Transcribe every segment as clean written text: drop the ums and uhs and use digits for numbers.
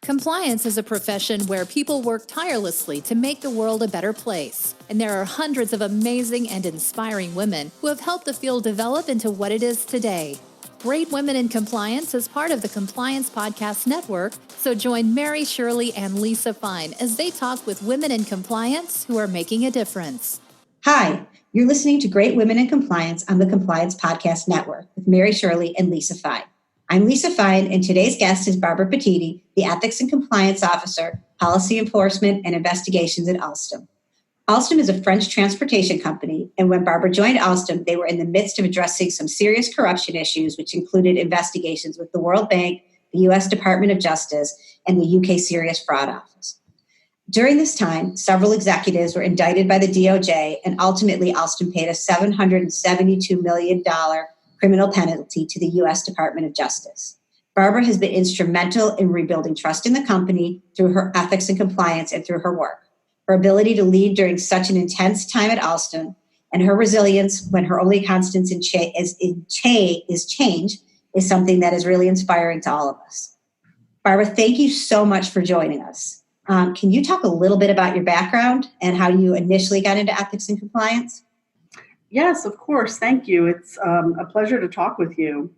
Compliance is a profession where people work tirelessly to make the world a better place. And there are hundreds of amazing and inspiring women who have helped the field develop into what it is today. Great Women in Compliance is part of the Compliance Podcast Network, so join Mary, Shirley, and Lisa Fine as they talk with women in compliance who are making a difference. Hi, you're listening to Great Women in Compliance on the Compliance Podcast Network with Mary, Shirley, and Lisa Fine. I'm Lisa Fine, and today's guest is Barbara Petitti, the Ethics and Compliance Officer, Policy Enforcement and Investigations at Alstom. Alstom is a French transportation company, and when Barbara joined Alstom, they were in the midst of addressing some serious corruption issues, which included investigations with the World Bank, the U.S. Department of Justice, and the UK Serious Fraud Office. During this time, several executives were indicted by the DOJ, and ultimately Alstom paid a $772 million criminal penalty to the U.S. Department of Justice. Barbara has been instrumental in rebuilding trust in the company through her ethics and compliance and through her work. Her ability to lead during such an intense time at Alstom and her resilience when her only constant is change is something that is really inspiring to all of us. Barbara, thank you so much for joining us. Can you talk a little bit about your background and how you initially got into ethics and compliance? Yes, of course. Thank you. It's a pleasure to talk with you.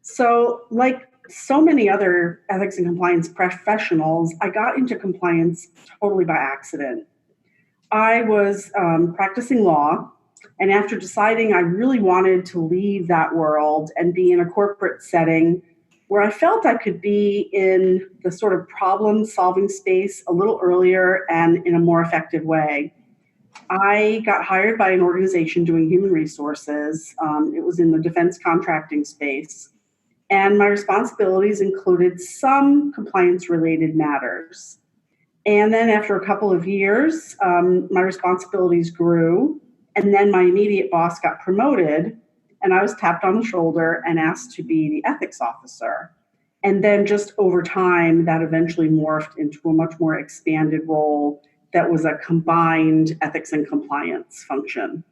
So, like so many other ethics and compliance professionals, I got into compliance totally by accident. I was practicing law, and after deciding I really wanted to leave that world and be in a corporate setting where I felt I could be in the sort of problem-solving space a little earlier and in a more effective way, I got hired by an organization doing human resources. It was in the defense contracting space. And my responsibilities included some compliance-related matters. And then after a couple of years, my responsibilities grew. And then my immediate boss got promoted. And I was tapped on the shoulder and asked to be the ethics officer. And then just over time, that eventually morphed into a much more expanded role that was a combined ethics and compliance function.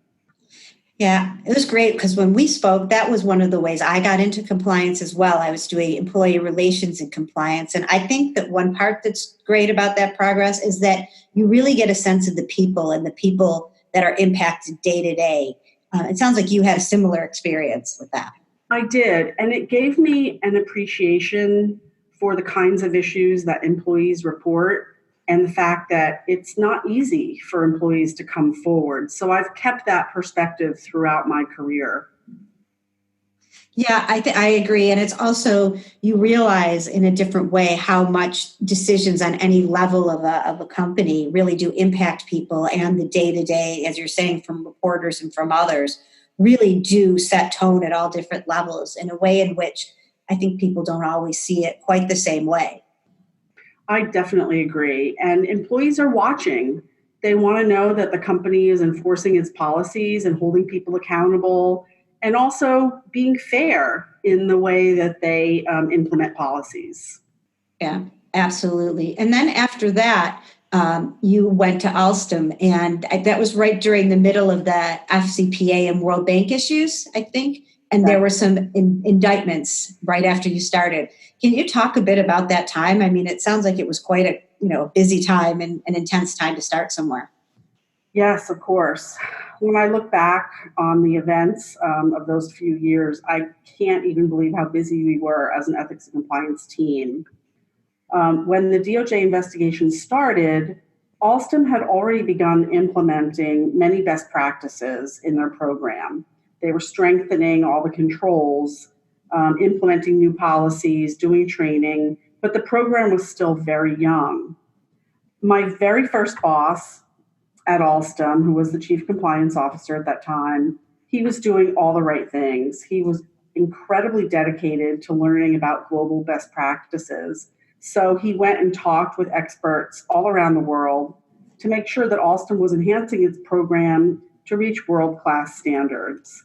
Yeah, it was great because when we spoke, that was one of the ways I got into compliance as well. I was doing employee relations and compliance. And I think that one part that's great about that progress is that you really get a sense of the people and the people that are impacted day to day. It sounds like you had a similar experience with that. I did. And it gave me an appreciation for the kinds of issues that employees report and the fact that it's not easy for employees to come forward. So I've kept that perspective throughout my career. Yeah, I agree. And it's also, you realize in a different way how much decisions on any level of a company really do impact people, and the day-to-day, as you're saying, from reporters and from others, really do set tone at all different levels in a way in which I think people don't always see it quite the same way. I definitely agree. And employees are watching. They want to know that the company is enforcing its policies and holding people accountable, and also being fair in the way that they implement policies. Yeah, absolutely. And then after that, you went to Alstom, and that was right during the middle of the FCPA and World Bank issues, I think. And there were some indictments right after you started. Can you talk a bit about that time? I mean, it sounds like it was quite a busy time and an intense time to start somewhere. Yes, of course. When I look back on the events of those few years, I can't even believe how busy we were as an ethics and compliance team. When the DOJ investigation started, Alstom had already begun implementing many best practices in their program. They were strengthening all the controls, implementing new policies, doing training, but the program was still very young. My very first boss at Alstom, who was the chief compliance officer at that time, he was doing all the right things. He was incredibly dedicated to learning about global best practices. So he went and talked with experts all around the world to make sure that Alstom was enhancing its program to reach world-class standards.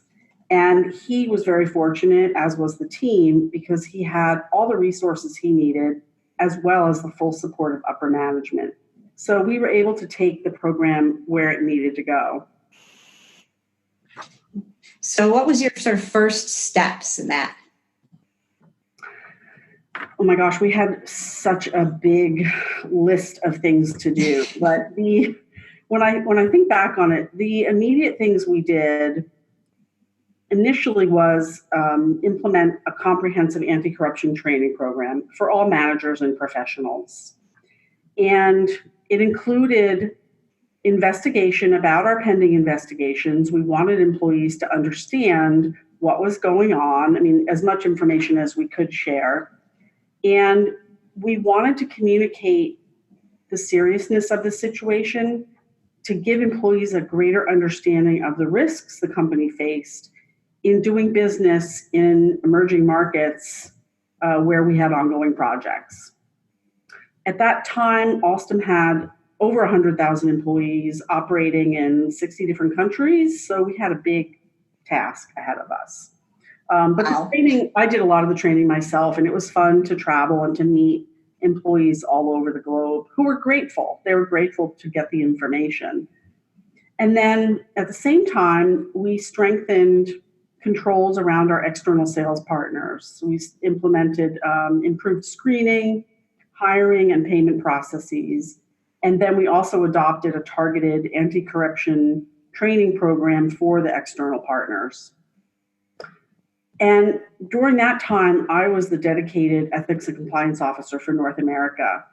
And he was very fortunate, as was the team, because he had all the resources he needed, as well as the full support of upper management. So we were able to take the program where it needed to go. So what was your sort of first steps in that? Oh my gosh, we had such a big list of things to do. But when I think back on it, the immediate things we did initially was implement a comprehensive anti-corruption training program for all managers and professionals. And it included investigation about our pending investigations. We wanted employees to understand what was going on. I mean, as much information as we could share. And we wanted to communicate the seriousness of the situation to give employees a greater understanding of the risks the company faced in doing business in emerging markets where we had ongoing projects. At that time, Alstom had over 100,000 employees operating in 60 different countries, so we had a big task ahead of us. But the training, I did a lot of the training myself, and it was fun to travel and to meet employees all over the globe who were grateful. They were grateful to get the information. And then at the same time, we strengthened controls around our external sales partners. We implemented improved screening, hiring, and payment processes. And then we also adopted a targeted anti-corruption training program for the external partners. And during that time, I was the dedicated ethics and compliance officer for North America.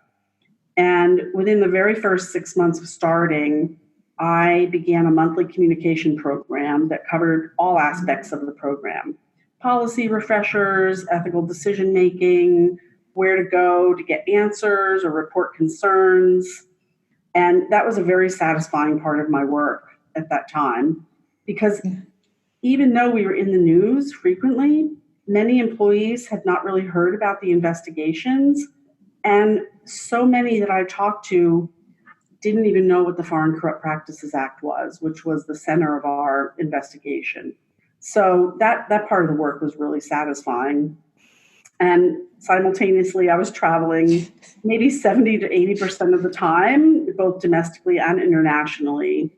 And within the very first 6 months of starting, I began a monthly communication program that covered all aspects of the program: policy refreshers, ethical decision-making, where to go to get answers or report concerns. And that was a very satisfying part of my work at that time, because even though we were in the news frequently, many employees had not really heard about the investigations. And so many that I talked to didn't even know what the Foreign Corrupt Practices Act was, which was the center of our investigation. So that part of the work was really satisfying. And simultaneously, I was traveling maybe 70 to 80% of the time, both domestically and internationally,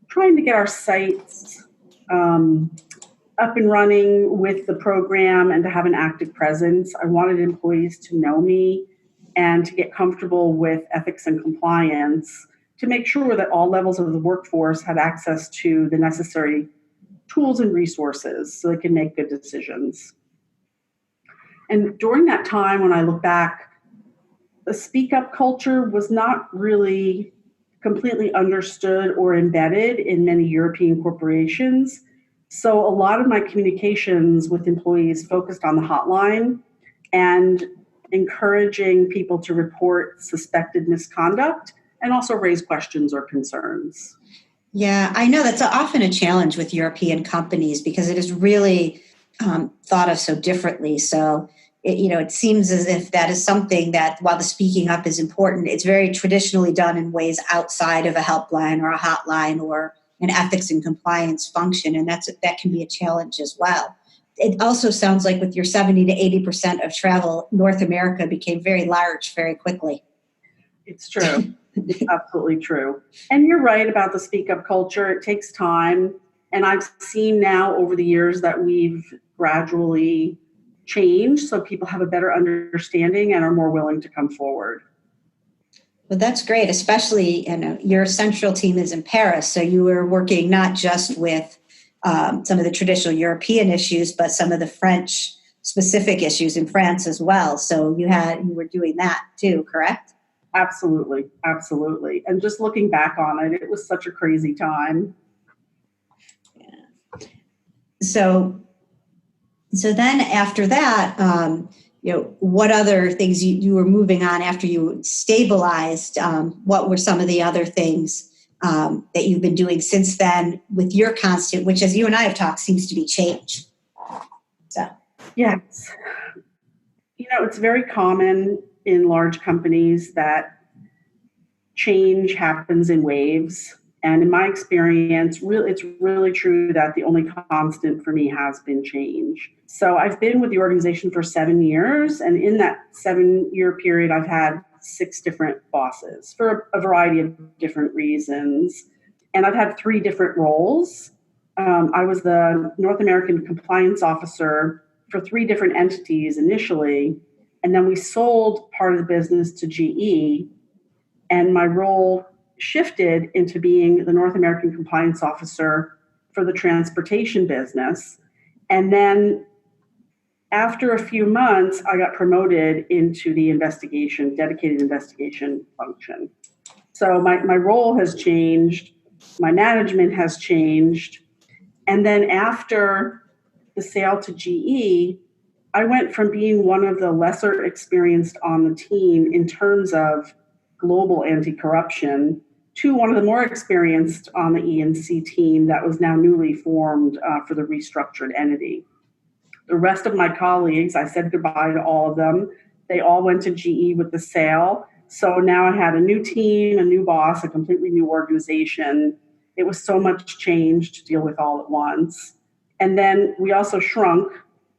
trying to get our sites up and running with the program and to have an active presence. I wanted employees to know me and to get comfortable with ethics and compliance, to make sure that all levels of the workforce had access to the necessary tools and resources so they can make good decisions. And during that time, when I look back, the speak up culture was not really completely understood or embedded in many European corporations. So a lot of my communications with employees focused on the hotline and encouraging people to report suspected misconduct and also raise questions or concerns. Yeah, I know that's often a challenge with European companies because it is really thought of so differently. So, it seems as if that is something that, while the speaking up is important, it's very traditionally done in ways outside of a helpline or a hotline or an ethics and compliance function. And that can be a challenge as well. It also sounds like with your 70 to 80% of travel, North America became very large very quickly. It's true. It's absolutely true. And you're right about the speak up culture. It takes time. And I've seen now over the years that we've gradually changed so people have a better understanding and are more willing to come forward. Well, that's great, especially your central team is in Paris. So you were working not just with some of the traditional European issues, but some of the French specific issues in France as well. So you were doing that too, correct? Absolutely. Absolutely. And just looking back on it, it was such a crazy time. Yeah. So then after that, what other things you were moving on after you stabilized? What were some of the other things that you've been doing since then with your constant, which, as you and I have talked, seems to be change? So, yes. It's very common in large companies that change happens in waves. And in my experience, it's really true that the only constant for me has been change. So I've been with the organization for 7 years. And in that 7-year period, I've had 6 different bosses for a variety of different reasons. And I've had 3 different roles. I was the North American compliance officer for 3 different entities initially. And then we sold part of the business to GE, and my role shifted into being the North American compliance officer for the transportation business. And then after a few months, I got promoted into the dedicated investigation function. So my role has changed, my management has changed. And then after the sale to GE, I went from being one of the lesser experienced on the team in terms of global anti-corruption to one of the more experienced on the E&C team that was now newly formed for the restructured entity. The rest of my colleagues, I said goodbye to all of them. They all went to GE with the sale. So now I had a new team, a new boss, a completely new organization. It was so much change to deal with all at once. And then we also shrunk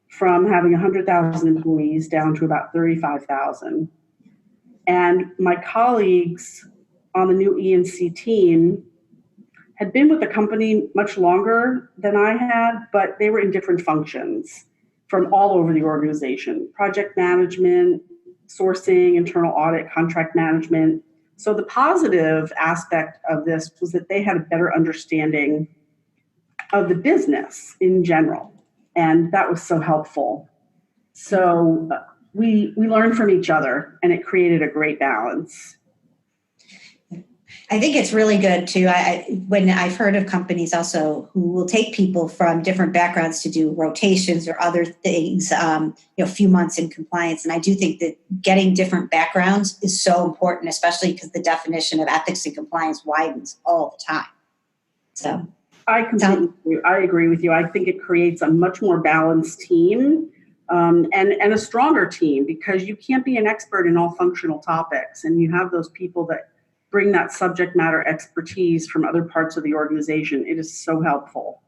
from having 100,000 employees down to about 35,000. And my colleagues on the new E&C team had been with the company much longer than I had, but they were in different functions from all over the organization: project management, sourcing, internal audit, contract management. So the positive aspect of this was that they had a better understanding of the business in general. And that was so helpful. So we learned from each other, and it created a great balance. I think it's really good too. When I've heard of companies also who will take people from different backgrounds to do rotations or other things, a few months in compliance. And I do think that getting different backgrounds is so important, especially because the definition of ethics and compliance widens all the time. So I agree with you. I think it creates a much more balanced team and a stronger team, because you can't be an expert in all functional topics, and you have those people that bring that subject matter expertise from other parts of the organization. It is so helpful.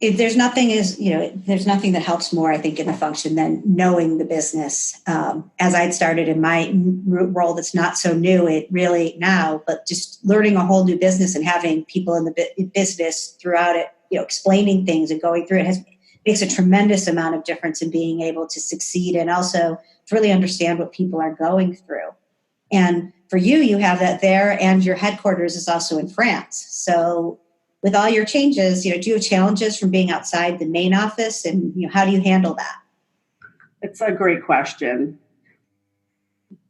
There's nothing that helps more, I think, in the function than knowing the business. As I'd started in my role, that's not so new, it really now, but just learning a whole new business and having people in the business throughout it, explaining things and going through it makes a tremendous amount of difference in being able to succeed and also to really understand what people are going through. And for you have that there, and your headquarters is also in France. So with all your changes, do you have challenges from being outside the main office, and how do you handle that? It's a great question.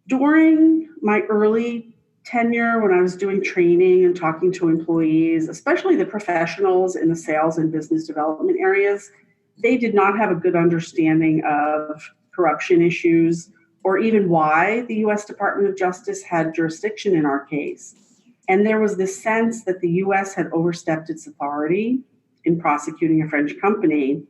During my early tenure, when I was doing training and talking to employees, especially the professionals in the sales and business development areas, they did not have a good understanding of corruption issues, or even why the U.S. Department of Justice had jurisdiction in our case. And there was this sense that the U.S. had overstepped its authority in prosecuting a French company,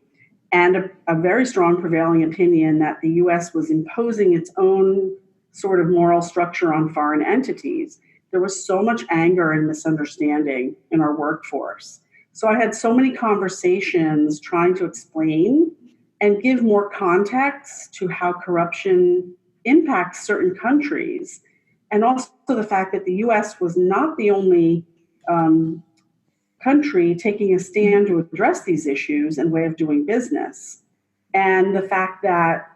and a very strong prevailing opinion that the U.S. was imposing its own sort of moral structure on foreign entities. There was so much anger and misunderstanding in our workforce. So I had so many conversations trying to explain and give more context to how corruption impacts certain countries, and also the fact that the U.S. was not the only country taking a stand to address these issues and way of doing business, and the fact that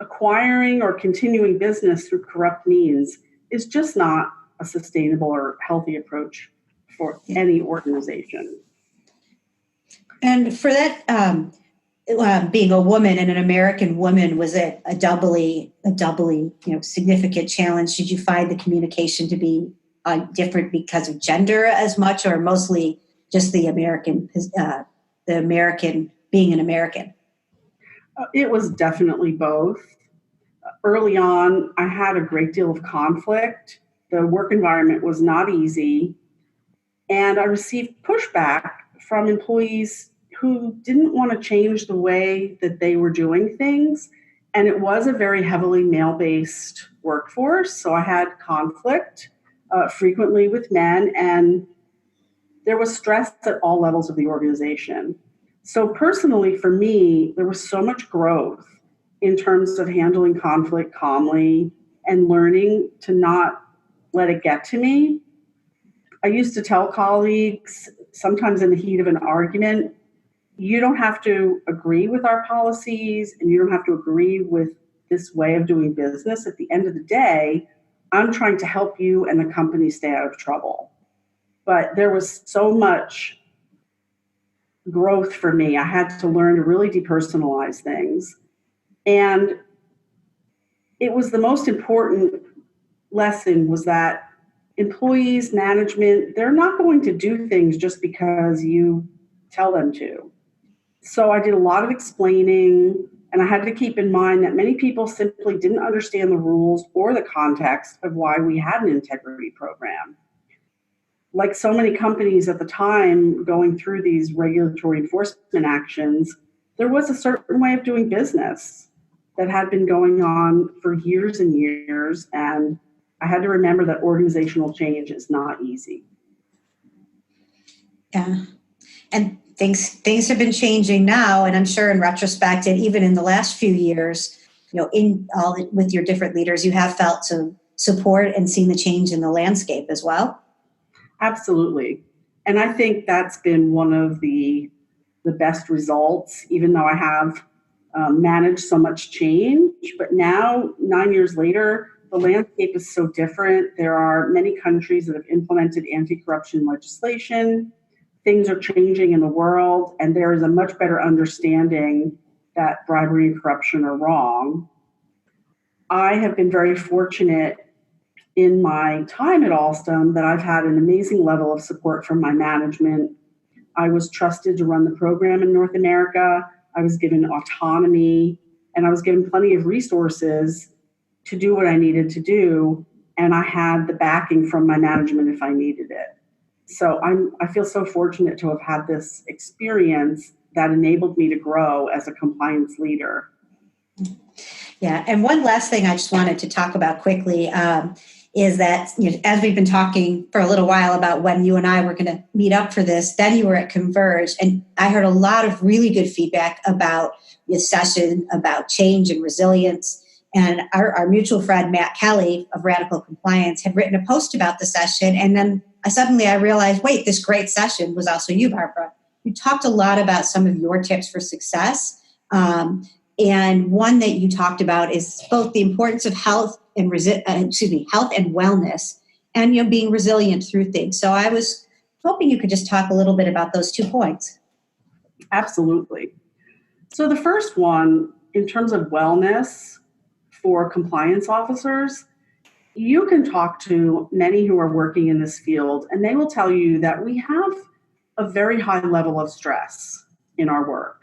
acquiring or continuing business through corrupt means is just not a sustainable or healthy approach for any organization. And for that, being a woman and an American woman, was it a doubly significant challenge? Did you find the communication to be different because of gender as much, or mostly just the American being an American? It was definitely both. Early on, I had a great deal of conflict. The work environment was not easy, and I received pushback from employees who didn't want to change the way that they were doing things. And it was a very heavily male-based workforce. So I had conflict frequently with men, and there was stress at all levels of the organization. So personally, for me, there was so much growth in terms of handling conflict calmly and learning to not let it get to me. I used to tell colleagues, sometimes in the heat of an argument, you don't have to agree with our policies, and you don't have to agree with this way of doing business, at the end of the day, I'm trying to help you and the company stay out of trouble. But there was so much growth for me. I had to learn to really depersonalize things. And it was the most important lesson was that employees, management, they're not going to do things just because you tell them to. So I did a lot of explaining, and I had to keep in mind that many people simply didn't understand the rules or the context of why we had an integrity program. Like so many companies at the time going through these regulatory enforcement actions, there was a certain way of doing business that had been going on for years and years, and I had to remember that organizational change is not easy. Yeah. And things have been changing now, and I'm sure in retrospect, and even in the last few years, with your different leaders, you have felt some support and seen the change in the landscape as well. Absolutely. And I think that's been one of the best results, even though I have managed so much change. But now, 9 years later, the landscape is so different. There are many countries that have implemented anti-corruption legislation. Things are changing in the world, and there is a much better understanding that bribery and corruption are wrong. I have been very fortunate in my time at Alstom that I've had an amazing level of support from my management. I was trusted to run the program in North America. I was given autonomy, and I was given plenty of resources to do what I needed to do, and I had the backing from my management if I needed it. So I feel so fortunate to have had this experience that enabled me to grow as a compliance leader. Yeah, and one last thing I just wanted to talk about quickly is that, as we've been talking for a little while about when you and I were going to meet up for this, then you were at Converge, and I heard a lot of really good feedback about your session, about change and resilience. And our mutual friend, Matt Kelly of Radical Compliance, had written a post about the session. And then I realized, wait, this great session was also you, Barbara. You talked a lot about some of your tips for success. And one that you talked about is both the importance of health and health and wellness, and being resilient through things. So I was hoping you could just talk a little bit about those 2 points. Absolutely. So the first one, in terms of wellness for compliance officers, you can talk to many who are working in this field, and they will tell you that we have a very high level of stress in our work.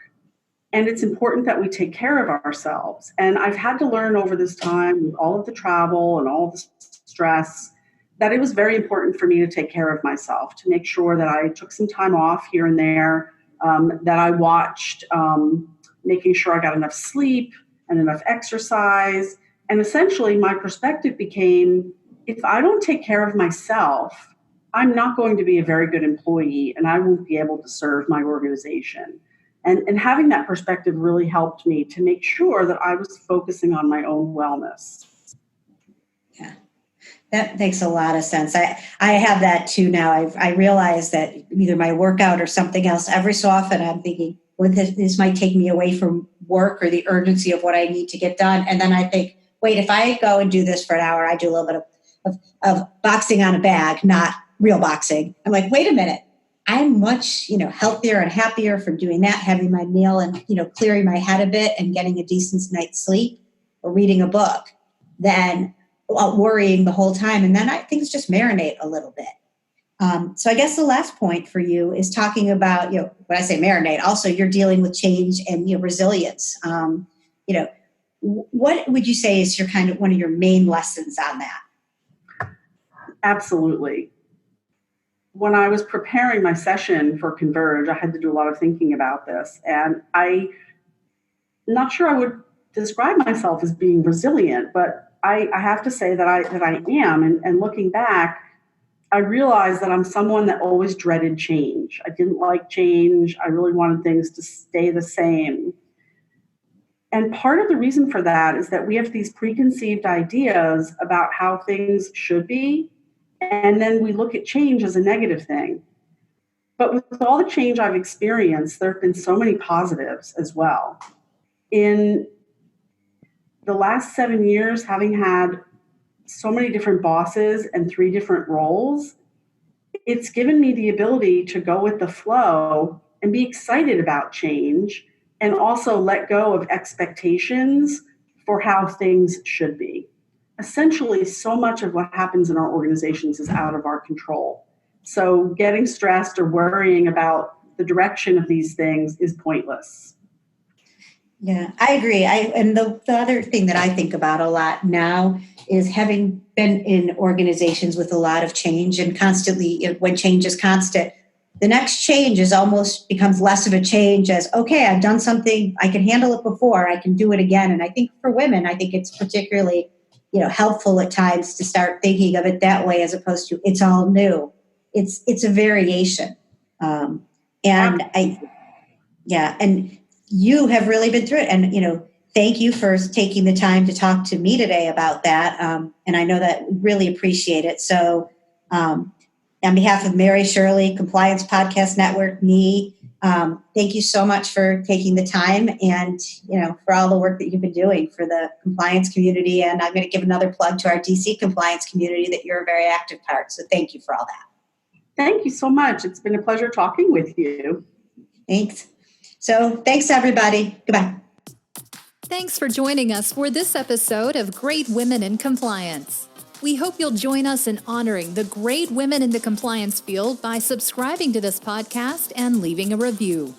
And it's important that we take care of ourselves. And I've had to learn over this time, with all of the travel and all of the stress, that it was very important for me to take care of myself, to make sure that I took some time off here and there, that I watched, making sure I got enough sleep and enough exercise. And essentially, my perspective became, if I don't take care of myself, I'm not going to be a very good employee, and I won't be able to serve my organization. And having that perspective really helped me to make sure that I was focusing on my own wellness. Yeah, that makes a lot of sense. I have that too now. I realize that either my workout or something else, every so often I'm thinking, well, this might take me away from work or the urgency of what I need to get done. And then I think, wait, if I go and do this for an hour, I do a little bit of boxing on a bag, not real boxing. I'm like, wait a minute. I'm much, healthier and happier from doing that, having my meal and, clearing my head a bit and getting a decent night's sleep or reading a book than worrying the whole time. And then things just marinate a little bit. So I guess the last point for you is talking about, when I say marinate, also you're dealing with change and resilience. What would you say is one of your main lessons on that? Absolutely. When I was preparing my session for Converge, I had to do a lot of thinking about this. And I'm not sure I would describe myself as being resilient, but I have to say that I am. And looking back, I realized that I'm someone that always dreaded change. I didn't like change. I really wanted things to stay the same. And part of the reason for that is that we have these preconceived ideas about how things should be. And then we look at change as a negative thing. But with all the change I've experienced, there have been so many positives as well. In the last 7 years, having had so many different bosses and 3 different roles, it's given me the ability to go with the flow and be excited about change and also let go of expectations for how things should be. Essentially, so much of what happens in our organizations is out of our control. So getting stressed or worrying about the direction of these things is pointless. Yeah, I agree. And the other thing that I think about a lot now is having been in organizations with a lot of change and constantly, when change is constant, the next change is almost becomes less of a change as, okay, I've done something, I can handle it before, I can do it again. And I think for women, I think it's particularly, helpful at times to start thinking of it that way as opposed to it's all new. It's a variation. And you have really been through it. And, thank you for taking the time to talk to me today about that. And I know that we really appreciate it. So on behalf of Mary, Shirley, Compliance Podcast Network, me, thank you so much for taking the time and, for all the work that you've been doing for the compliance community. And I'm going to give another plug to our DC compliance community that you're a very active part. So thank you for all that. Thank you so much. It's been a pleasure talking with you. Thanks. So thanks, everybody. Goodbye. Thanks for joining us for this episode of Great Women in Compliance. We hope you'll join us in honoring the great women in the compliance field by subscribing to this podcast and leaving a review.